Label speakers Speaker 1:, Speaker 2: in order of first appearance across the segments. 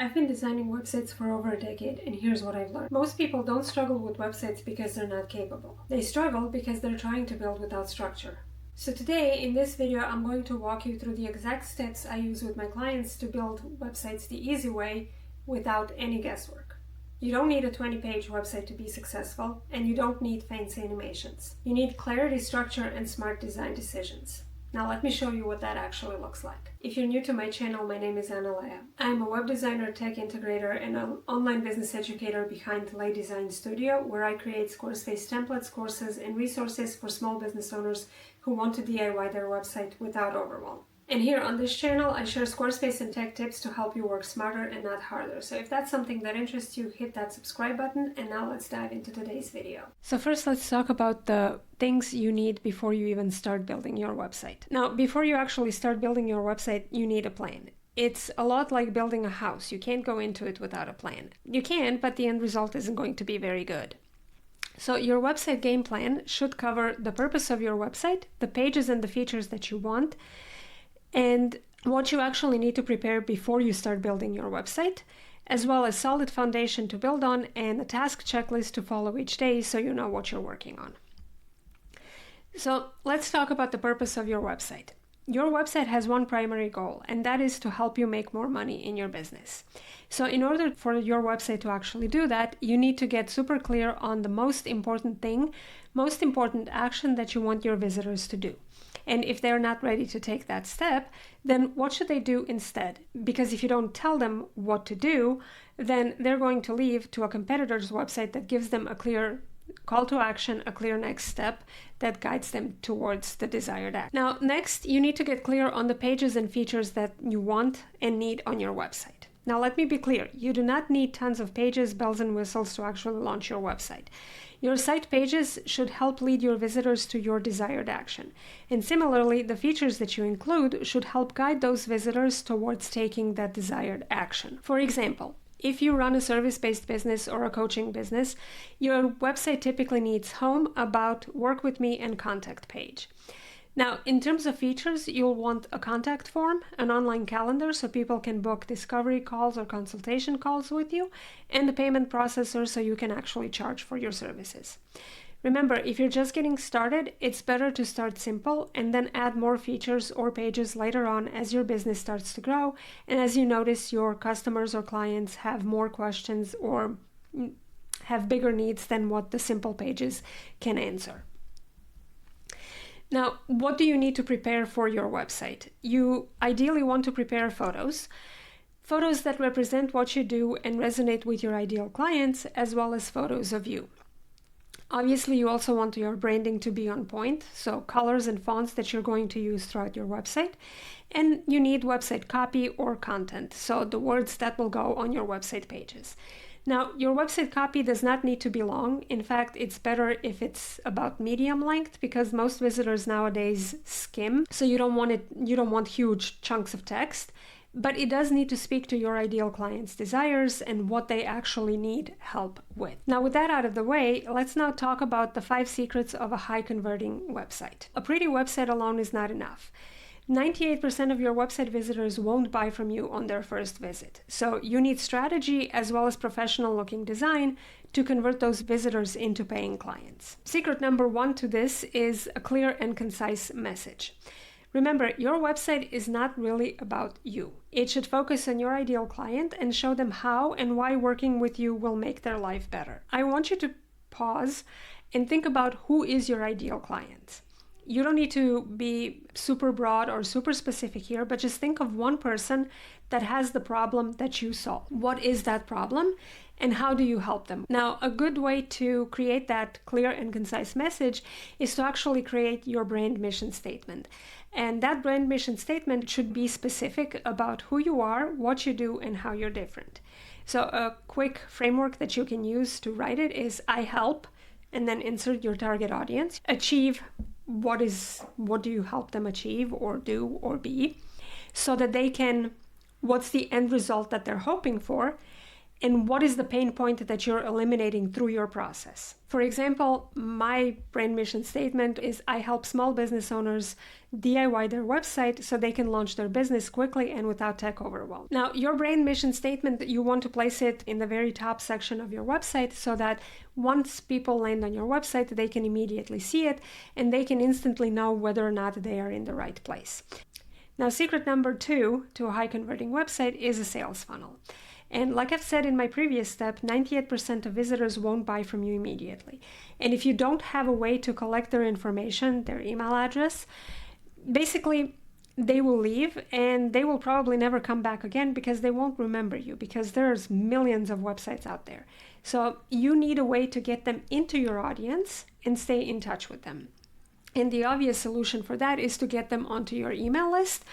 Speaker 1: I've been designing websites for over a decade, and here's what I've learned. Most people don't struggle with websites because they're not capable. They struggle because they're trying to build without structure. So today, in this video, I'm going to walk you through the exact steps I use with my clients to build websites the easy way without any guesswork. You don't need a 20-page website to be successful, and you don't need fancy animations. You need clarity, structure, and smart design decisions. Now let me show you what that actually looks like. If you're new to my channel, my name is Ana Lea. I'm a web designer, tech integrator, and an online business educator behind Lea Design Studio, where I create Squarespace templates, courses, and resources for small business owners who want to DIY their website without overwhelm. And here on this channel, I share Squarespace and tech tips to help you work smarter and not harder. So if that's something that interests you, hit that subscribe button, and now let's dive into today's video. So first, let's talk about the things you need before you even start building your website. Now, before you actually start building your website, you need a plan. It's a lot like building a house. You can't go into it without a plan. You can, but the end result isn't going to be very good. So your website game plan should cover the purpose of your website, the pages and the features that you want, and what you actually need to prepare before you start building your website, as well as solid foundation to build on and a task checklist to follow each day so you know what you're working on. So let's talk about the purpose of your website. Your website has one primary goal, and that is to help you make more money in your business. So in order for your website to actually do that, you need to get super clear on the most important thing, most important action that you want your visitors to do. And if they're not ready to take that step, then what should they do instead? Because if you don't tell them what to do, then they're going to leave to a competitor's website that gives them a clear call to action, a clear next step that guides them towards the desired act. Now, next, you need to get clear on the pages and features that you want and need on your website. Now, let me be clear. You do not need tons of pages, bells and whistles to actually launch your website. Your site pages should help lead your visitors to your desired action. And similarly, the features that you include should help guide those visitors towards taking that desired action. For example, if you run a service-based business or a coaching business, your website typically needs home, about, work with me, and contact page. Now, in terms of features, you'll want a contact form, an online calendar so people can book discovery calls or consultation calls with you, and a payment processor so you can actually charge for your services. Remember, if you're just getting started, it's better to start simple and then add more features or pages later on as your business starts to grow and as you notice your customers or clients have more questions or have bigger needs than what the simple pages can answer. Now, what do you need to prepare for your website? You ideally want to prepare photos that represent what you do and resonate with your ideal clients, as well as photos of you. Obviously, you also want your branding to be on point, so colors and fonts that you're going to use throughout your website. And you need website copy or content, so the words that will go on your website pages. Now, your website copy does not need to be long. In fact, it's better if it's about medium length because most visitors nowadays skim, so you don't want huge chunks of text. But it does need to speak to your ideal client's desires and what they actually need help with. Now, with that out of the way, let's now talk about the 5 secrets of a high converting website. A pretty website alone is not enough. 98% of your website visitors won't buy from you on their first visit. So you need strategy as well as professional looking design to convert those visitors into paying clients. Secret number 1 to this is a clear and concise message. Remember, your website is not really about you. It should focus on your ideal client and show them how and why working with you will make their life better. I want you to pause and think about who is your ideal client. You don't need to be super broad or super specific here, but just think of one person that has the problem that you solve. What is that problem and how do you help them? Now, a good way to create that clear and concise message is to actually create your brand mission statement. And that brand mission statement should be specific about who you are, what you do, and how you're different. So a quick framework that you can use to write it is I help, and then insert your target audience, achieve. What do you help them achieve or do or be so that they can, what's the end result that they're hoping for? and what is the pain point that you're eliminating through your process. For example, my brand mission statement is I help small business owners DIY their website so they can launch their business quickly and without tech overwhelm. Now, your brand mission statement, you want to place it in the very top section of your website so that once people land on your website, they can immediately see it and they can instantly know whether or not they are in the right place. Now, secret number 2 to a high converting website is a sales funnel. And like I've said in my previous step, 98% of visitors won't buy from you immediately. And if you don't have a way to collect their information, their email address, basically they will leave and they will probably never come back again because they won't remember you, because there's millions of websites out there. So you need a way to get them into your audience and stay in touch with them. And the obvious solution for that is to get them onto your email list.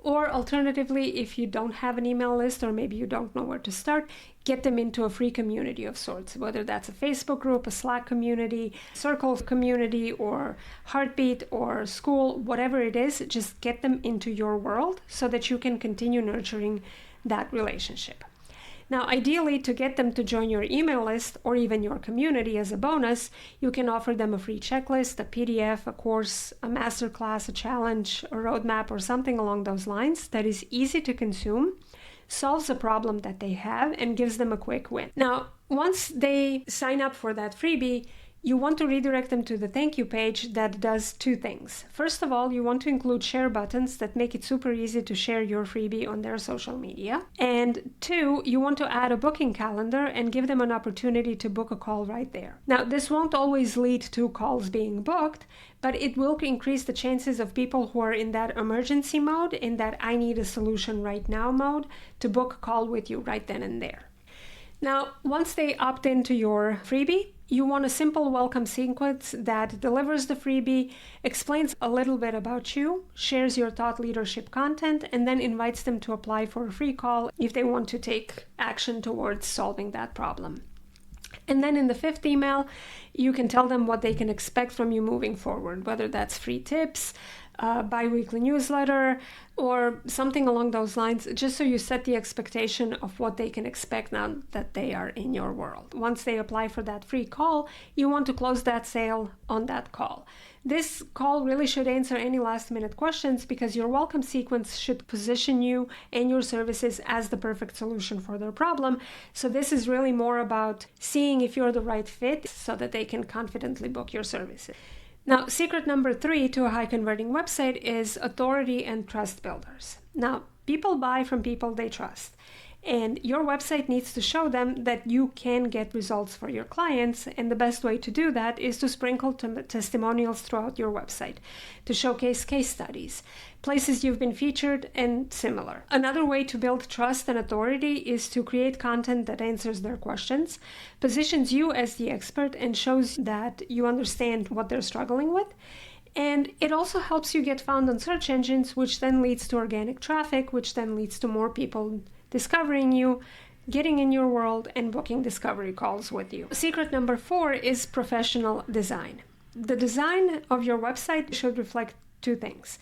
Speaker 1: Or alternatively, if you don't have an email list or maybe you don't know where to start, get them into a free community of sorts, whether that's a Facebook group, a Slack community, Circle community, or Heartbeat or school, whatever it is, just get them into your world so that you can continue nurturing that relationship. Now, ideally, to get them to join your email list or even your community as a bonus, you can offer them a free checklist, a PDF, a course, a masterclass, a challenge, a roadmap, or something along those lines that is easy to consume, solves a problem that they have, and gives them a quick win. Now, once they sign up for that freebie, you want to redirect them to the thank you page that does 2 things. First of all, you want to include share buttons that make it super easy to share your freebie on their social media. And 2, you want to add a booking calendar and give them an opportunity to book a call right there. Now, this won't always lead to calls being booked, but it will increase the chances of people who are in that emergency mode, in that I need a solution right now mode, to book a call with you right then and there. Now, once they opt into your freebie, you want a simple welcome sequence that delivers the freebie, explains a little bit about you, shares your thought leadership content, and then invites them to apply for a free call if they want to take action towards solving that problem. And then in the 5th email, you can tell them what they can expect from you moving forward, whether that's free tips, bi-weekly newsletter, or something along those lines, just so you set the expectation of what they can expect now that they are in your world. Once they apply for that free call, you want to close that sale on that call. This call really should answer any last-minute questions because your welcome sequence should position you and your services as the perfect solution for their problem. So this is really more about seeing if you're the right fit so that they can confidently book your services. Now, secret number 3 to a high converting website is authority and trust builders. Now, people buy from people they trust, and your website needs to show them that you can get results for your clients, and the best way to do that is to sprinkle testimonials throughout your website, to showcase case studies, places you've been featured, and similar. Another way to build trust and authority is to create content that answers their questions, positions you as the expert, and shows that you understand what they're struggling with. And it also helps you get found on search engines, which then leads to organic traffic, which then leads to more people discovering you, getting in your world, and booking discovery calls with you. Secret number 4 is professional design. The design of your website should reflect 2 things: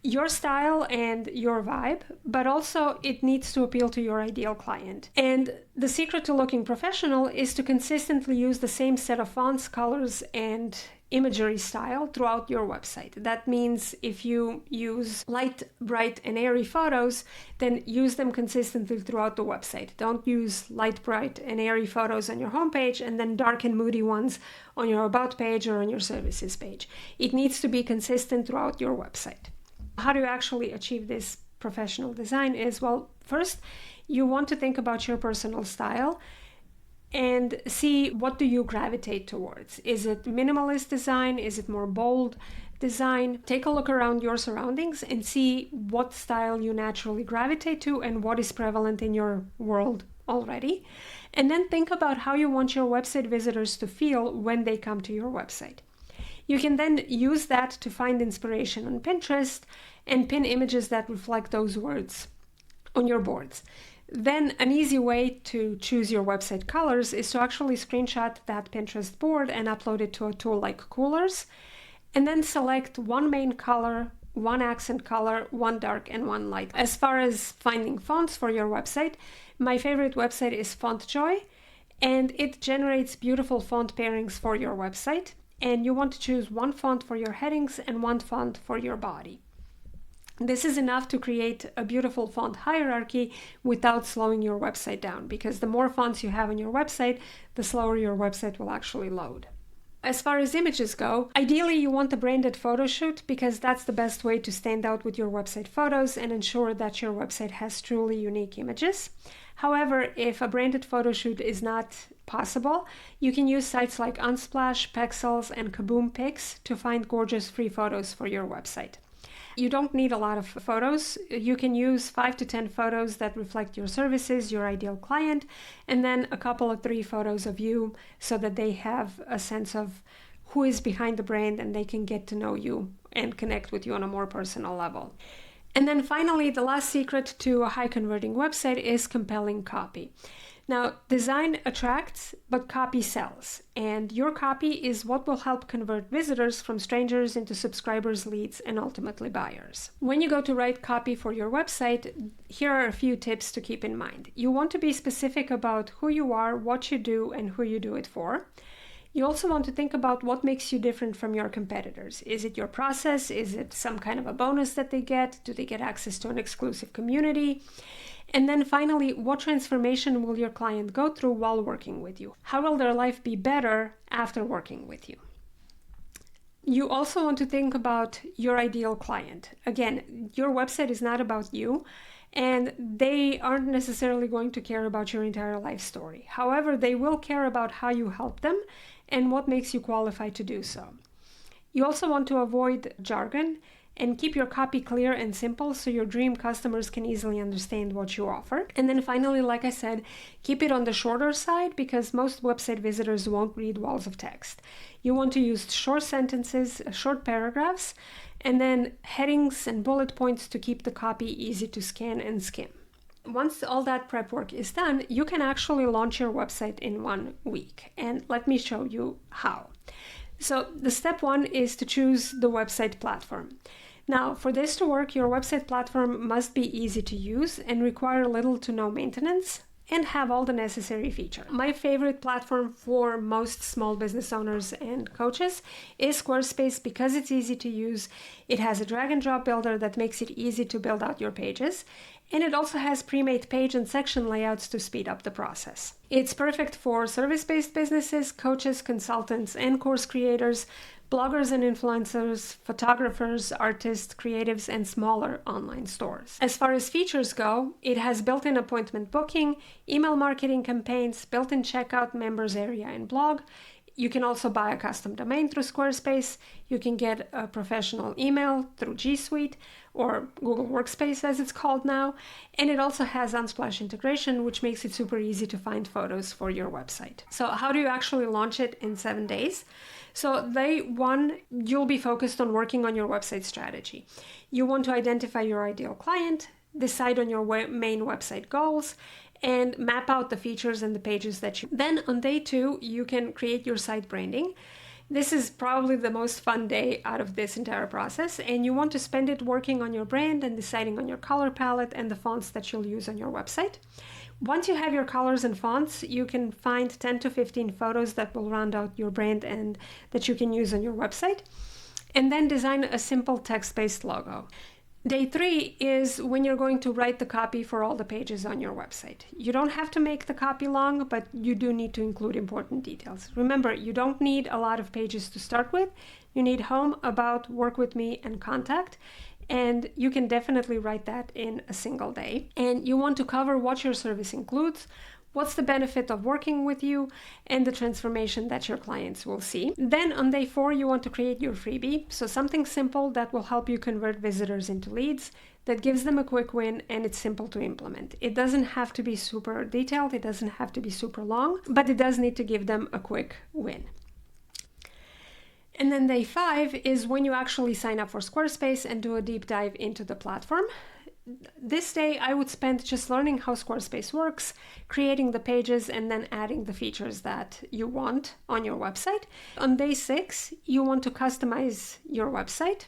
Speaker 1: your style and your vibe, but also it needs to appeal to your ideal client. And the secret to looking professional is to consistently use the same set of fonts, colors, and imagery style throughout your website. That means if you use light, bright, and airy photos, then use them consistently throughout the website. Don't use light, bright, and airy photos on your homepage and then dark and moody ones on your about page or on your services page. It needs to be consistent throughout your website. How do you actually achieve this professional design is, well, first, you want to think about your personal style and see what do you gravitate towards. Is it minimalist design? Is it more bold design? Take a look around your surroundings and see what style you naturally gravitate to and what is prevalent in your world already. And then think about how you want your website visitors to feel when they come to your website. You can then use that to find inspiration on Pinterest and pin images that reflect those words on your boards. Then an easy way to choose your website colors is to actually screenshot that Pinterest board and upload it to a tool like Coolers, and then select one main color one accent color, one dark, and one light. As far as finding fonts for your website, my favorite website is FontJoy, and it generates beautiful font pairings for your website. And you want to choose one font for your headings and one font for your body. This is enough to create a beautiful font hierarchy without slowing your website down, because the more fonts you have on your website, the slower your website will actually load. As far as images go, ideally you want a branded photo shoot, because that's the best way to stand out with your website photos and ensure that your website has truly unique images. However, if a branded photo shoot is not possible, you can use sites like Unsplash, Pexels, and Kaboom Pics to find gorgeous free photos for your website. You don't need a lot of photos. You can use 5 to 10 photos that reflect your services, your ideal client, and then a couple of 3 photos of you so that they have a sense of who is behind the brand and they can get to know you and connect with you on a more personal level. And then finally, the last secret to a high converting website is compelling copy. Now, design attracts, but copy sells. And your copy is what will help convert visitors from strangers into subscribers, leads, and ultimately buyers. When you go to write copy for your website, here are a few tips to keep in mind. You want to be specific about who you are, what you do, and who you do it for. You also want to think about what makes you different from your competitors. Is it your process? Is it some kind of a bonus that they get? Do they get access to an exclusive community? And then finally, what transformation will your client go through while working with you? How will their life be better after working with you? You also want to think about your ideal client. Again, your website is not about you, and they aren't necessarily going to care about your entire life story. However, they will care about how you help them and what makes you qualified to do so. You also want to avoid jargon and keep your copy clear and simple so your dream customers can easily understand what you offer. And then finally, like I said, keep it on the shorter side because most website visitors won't read walls of text. You want to use short sentences, short paragraphs, and then headings and bullet points to keep the copy easy to scan and skim. Once all that prep work is done, you can actually launch your website in 1 week. And let me show you how. So the step 1 is to choose the website platform. Now, for this to work, your website platform must be easy to use and require little to no maintenance and have all the necessary features. My favorite platform for most small business owners and coaches is Squarespace because it's easy to use. It has a drag and drop builder that makes it easy to build out your pages. And it also has pre-made page and section layouts to speed up the process. It's perfect for service-based businesses, coaches, consultants, and course creators, bloggers and influencers, photographers, artists, creatives, and smaller online stores. As far as features go, it has built-in appointment booking, email marketing campaigns, built-in checkout, members area, and blog. You can also buy a custom domain through Squarespace. You can get a professional email through G Suite or Google Workspace as it's called now. And it also has Unsplash integration, which makes it super easy to find photos for your website. So how do you actually launch it in 7 days? So day 1, you'll be focused on working on your website strategy. You want to identify your ideal client, decide on your main website goals, and map out the features and the pages that you... Then on day 2, you can create your site branding. This is probably the most fun day out of this entire process, and you want to spend it working on your brand and deciding on your color palette and the fonts that you'll use on your website. Once you have your colors and fonts, you can find 10 to 15 photos that will round out your brand and that you can use on your website, and then design a simple text-based logo. Day 3 is when you're going to write the copy for all the pages on your website. You don't have to make the copy long, but you do need to include important details. Remember, you don't need a lot of pages to start with. You need home, about, work with me, and contact. And you can definitely write that in a single day. And you want to cover what your service includes, what's the benefit of working with you, and the transformation that your clients will see. Then on day 4, you want to create your freebie. So something simple that will help you convert visitors into leads, that gives them a quick win, and it's simple to implement. It doesn't have to be super detailed. It doesn't have to be super long, but it does need to give them a quick win. And then day 5 is when you actually sign up for Squarespace and do a deep dive into the platform. This day I would spend just learning how Squarespace works, creating the pages, and then adding the features that you want on your website. On day 6, you want to customize your website.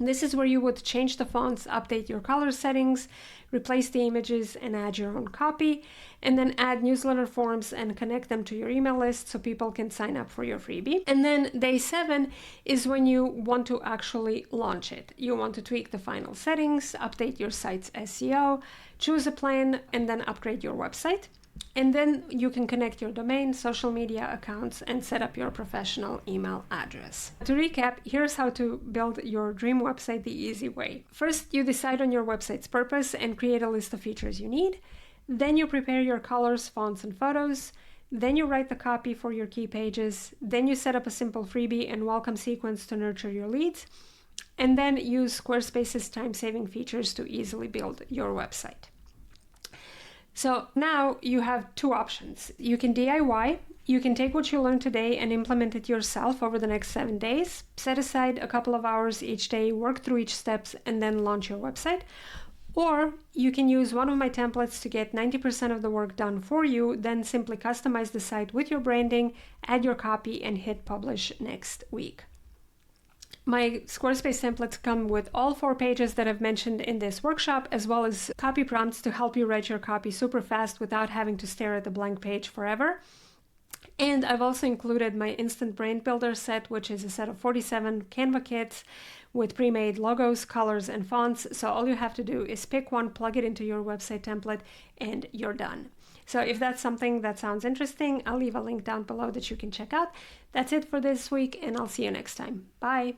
Speaker 1: This is where you would change the fonts, update your color settings, replace the images, and add your own copy, and then add newsletter forms and connect them to your email list so people can sign up for your freebie. And then day 7 is when you want to actually launch it. You want to tweak the final settings, update your site's SEO, choose a plan, and then upgrade your website. And then you can connect your domain, social media accounts, and set up your professional email address. To recap, here's how to build your dream website the easy way. First, you decide on your website's purpose and create a list of features you need. Then you prepare your colors, fonts, and photos. Then you write the copy for your key pages. Then you set up a simple freebie and welcome sequence to nurture your leads. And then use Squarespace's time-saving features to easily build your website. So now you have 2 options. You can DIY. You can take what you learned today and implement it yourself over the next 7 days. Set aside a couple of hours each day, work through each steps, and then launch your website. Or you can use one of my templates to get 90% of the work done for you, then simply customize the site with your branding, add your copy, and hit publish next week. My Squarespace templates come with all 4 pages that I've mentioned in this workshop, as well as copy prompts to help you write your copy super fast without having to stare at the blank page forever. And I've also included my Instant Brand Builder set, which is a set of 47 Canva kits with pre-made logos, colors, and fonts. So all you have to do is pick one, plug it into your website template, and you're done. So if that's something that sounds interesting, I'll leave a link down below that you can check out. That's it for this week, and I'll see you next time. Bye.